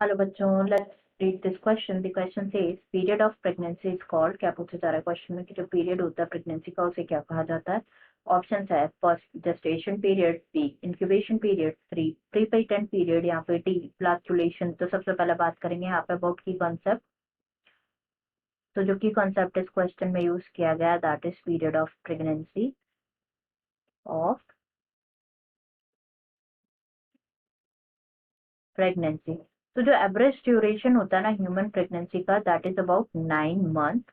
Hello बच्चों, let's read this question. The question says period of pregnancy is called. क्या पूछा जा रहा है क्वेश्चन में कि जो पीरियड होता है प्रेगनेंसी का उसे क्या कहा जाता है। ऑप्शंस है first gestation period, B incubation period, three prepatent period, यहाँ पे डी फ्लक्चुएशन। तो सबसे पहले बात करेंगे यहाँ पे अबाउट की कॉन्सेप्ट। तो जो की कॉन्सेप्ट इस क्वेश्चन में यूज किया गया that is period of pregnancy of pregnancy. तो जो एवरेज ड्यूरेशन होता है ना ह्यूमन प्रेगनेंसी का that is about 9 month.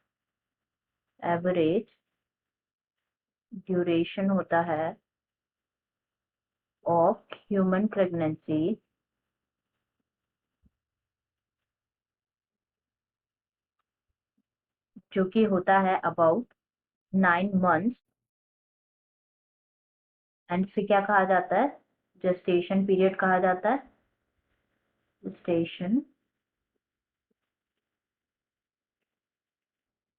Average duration होता है ऑफ ह्यूमन प्रेगनेंसी जो कि होता है अबाउट 9 मंथ्स। एंड इसे क्या कहा जाता है, जेस्टेशन पीरियड कहा जाता है। जेस्टेशन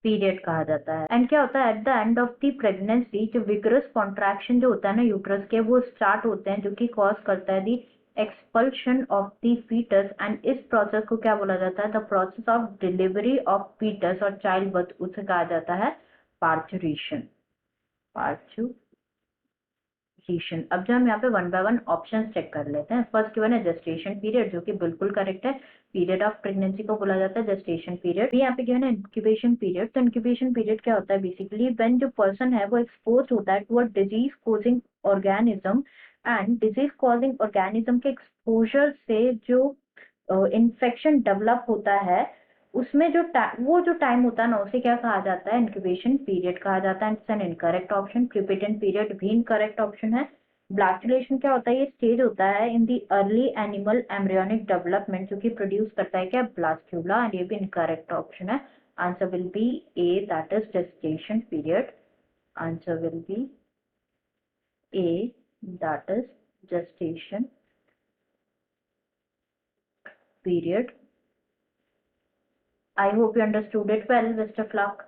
पीरियड कहा जाता है। एंड क्या होता है at the end of the pregnancy जो विगरस कॉन्ट्रैक्शन जो होता है ना यूट्रस के वो स्टार्ट होते हैं जो कि कॉज करता है the expulsion of the foetus. And इस प्रोसेस को क्या बोला जाता है, the process of delivery of foetus और चाइल्ड बर्थ उसे कहा जाता है पार्चुरेशन। पार्चुरेशन। अब जो हम यहाँ पे one by one option check कर लेते हैं। फर्स्ट गिवन है जेस्टेशन पीरियड जो कि बिल्कुल करेक्ट है। पीरियड ऑफ प्रेगनेंसी को बोला जाता है जेस्टेशन पीरियड। यहाँ पे गिवन है इंक्यूबेशन पीरियड। तो इंक्यूबेशन पीरियड क्या होता है, बेसिकली व्हेन जो पर्सन है वो एक्सपोज होता है to a disease causing organism. And disease causing organism के एक्सपोजर से जो इन्फेक्शन डेवलप होता है उसमें जो टाइम होता है ना उसे क्या कहा जाता है, इंक्यूबेशन पीरियड कहा जाता है। It's an incorrect option. Prepatent period भी इनकरेक्ट ऑप्शन है। ब्लैक्चुलेशन क्या होता है, ये स्टेज होता है in the early animal embryonic development जो कि प्रोड्यूस करता है क्या, ब्लास्टूला। एंड ये भी इनकरेक्ट ऑप्शन है। Answer will be A that is gestation period. Answer will be A that is gestation period. I hope you understood it well. Best of luck.